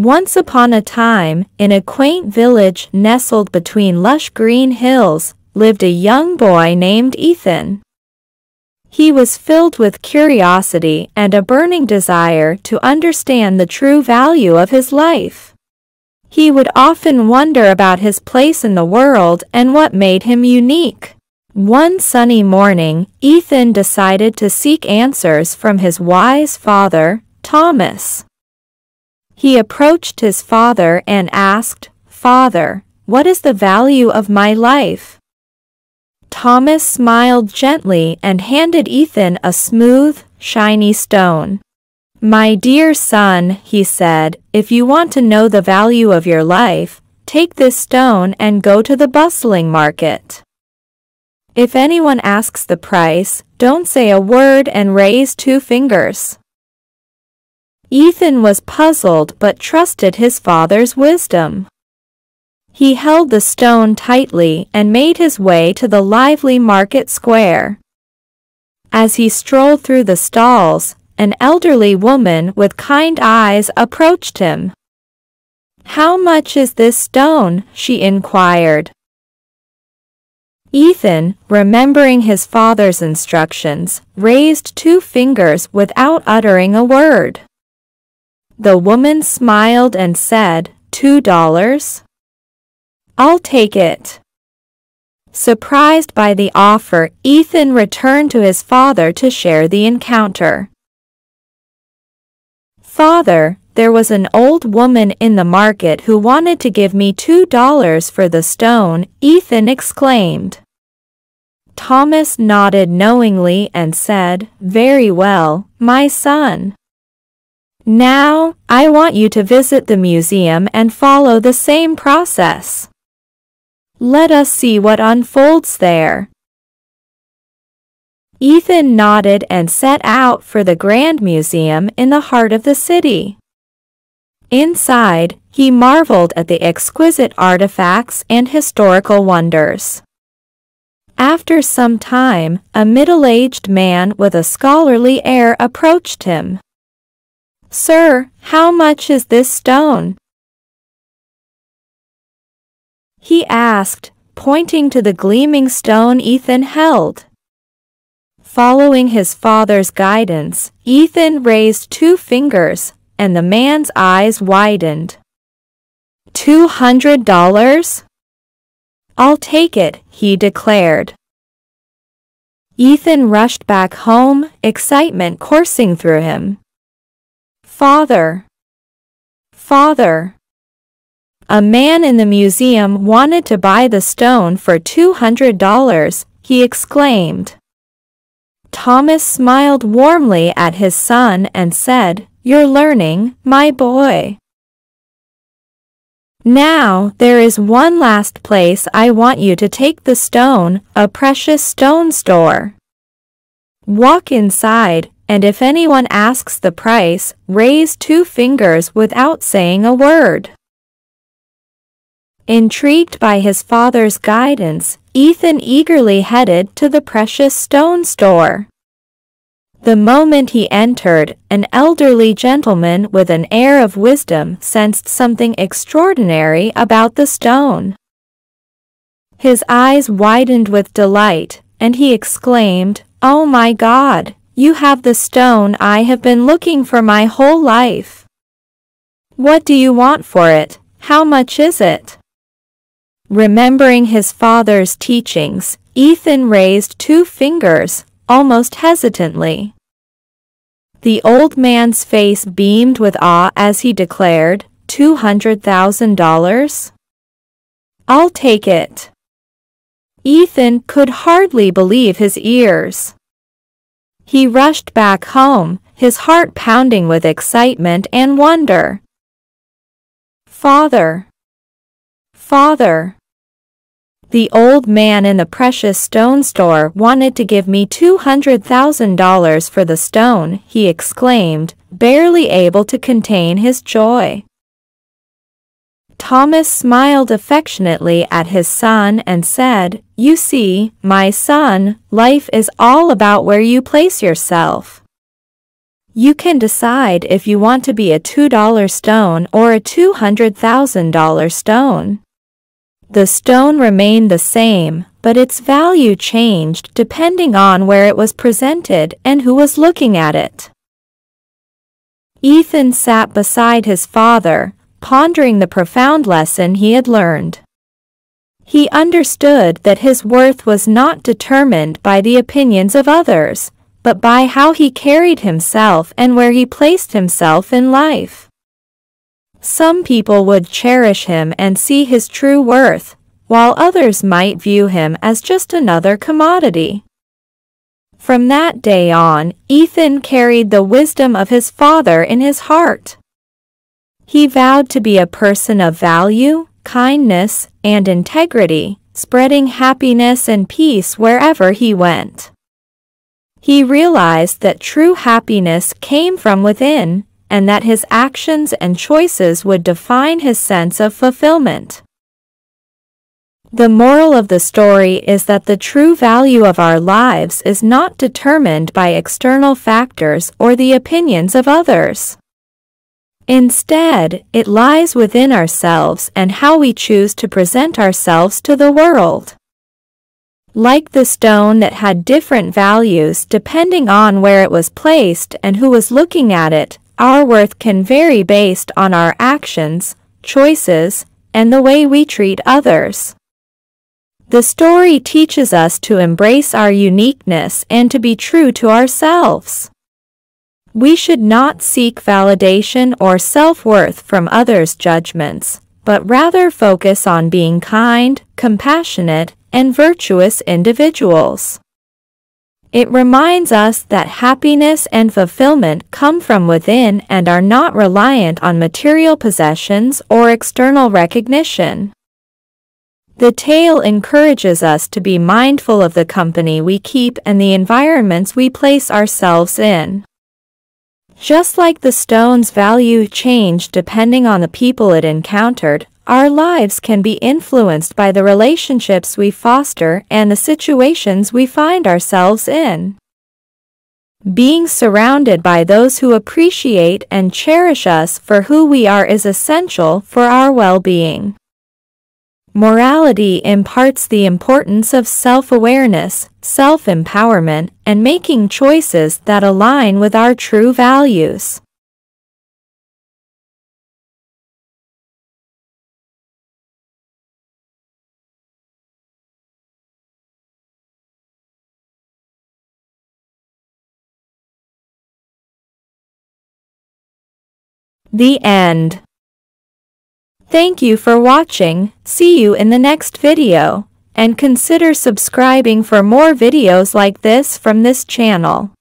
Once upon a time, in a quaint village nestled between lush green hills, lived a young boy named Ethan. He was filled with curiosity and a burning desire to understand the true value of his life. He would often wonder about his place in the world and what made him unique. One sunny morning, Ethan decided to seek answers from his wise father, Thomas. He approached his father and asked, "Father, what is the value of my life?" Thomas smiled gently and handed Ethan a smooth, shiny stone. "My dear son," he said, "if you want to know the value of your life, take this stone and go to the bustling market. If anyone asks the price, don't say a word and raise 2 fingers." Ethan was puzzled but trusted his father's wisdom. He held the stone tightly and made his way to the lively market square. As he strolled through the stalls, an elderly woman with kind eyes approached him. "How much is this stone?" she inquired. Ethan, remembering his father's instructions, raised 2 fingers without uttering a word. The woman smiled and said, $2? I'll take it." Surprised by the offer, Ethan returned to his father to share the encounter. "Father, there was an old woman in the market who wanted to give me $2 for the stone," Ethan exclaimed. Thomas nodded knowingly and said, "Very well, my son. Now, I want you to visit the museum and follow the same process. Let us see what unfolds there." Ethan nodded and set out for the Grand Museum in the heart of the city. Inside, he marveled at the exquisite artifacts and historical wonders. After some time, a middle-aged man with a scholarly air approached him. "Sir, how much is this stone?" he asked, pointing to the gleaming stone Ethan held. Following his father's guidance, Ethan raised 2 fingers, and the man's eyes widened. $200? I'll take it, he declared. Ethan rushed back home, excitement coursing through him. "Father! Father!" A man in the museum wanted to buy the stone for $200, he exclaimed. Thomas smiled warmly at his son and said, "You're learning, my boy. Now, there is one last place I want you to take the stone, a precious stone store. Walk inside, and if anyone asks the price, raise 2 fingers without saying a word." Intrigued by his father's guidance, Ethan eagerly headed to the precious stone store. The moment he entered, an elderly gentleman with an air of wisdom sensed something extraordinary about the stone. His eyes widened with delight, and he exclaimed, "Oh my God, you have the stone I have been looking for my whole life. What do you want for it? How much is it?" Remembering his father's teachings, Ethan raised 2 fingers, almost hesitantly. The old man's face beamed with awe as he declared, $200,000? I'll take it. Ethan could hardly believe his ears. He rushed back home, his heart pounding with excitement and wonder. "Father! Father! The old man in the precious stone store wanted to give me $200,000 for the stone," he exclaimed, barely able to contain his joy. Thomas smiled affectionately at his son and said, "You see, my son, life is all about where you place yourself. You can decide if you want to be a $2 stone or a $200,000 stone. The stone remained the same, but its value changed depending on where it was presented and who was looking at it. Ethan sat beside his father, pondering the profound lesson he had learned. He understood that his worth was not determined by the opinions of others, but by how he carried himself and where he placed himself in life. Some people would cherish him and see his true worth, while others might view him as just another commodity. From that day on, Ethan carried the wisdom of his father in his heart. He vowed to be a person of value, kindness, and integrity, spreading happiness and peace wherever he went. He realized that true happiness came from within, and that his actions and choices would define his sense of fulfillment. The moral of the story is that the true value of our lives is not determined by external factors or the opinions of others. Instead, it lies within ourselves and how we choose to present ourselves to the world. Like the stone that had different values depending on where it was placed and who was looking at it, our worth can vary based on our actions, choices, and the way we treat others. The story teaches us to embrace our uniqueness and to be true to ourselves. We should not seek validation or self-worth from others' judgments, but rather focus on being kind, compassionate, and virtuous individuals. It reminds us that happiness and fulfillment come from within and are not reliant on material possessions or external recognition. The tale encourages us to be mindful of the company we keep and the environments we place ourselves in. Just like the stone's value changed depending on the people it encountered, our lives can be influenced by the relationships we foster and the situations we find ourselves in. Being surrounded by those who appreciate and cherish us for who we are is essential for our well-being. Morality imparts the importance of self-awareness, self-empowerment, and making choices that align with our true values. The end. Thank you for watching. See you in the next video, and consider subscribing for more videos like this from this channel.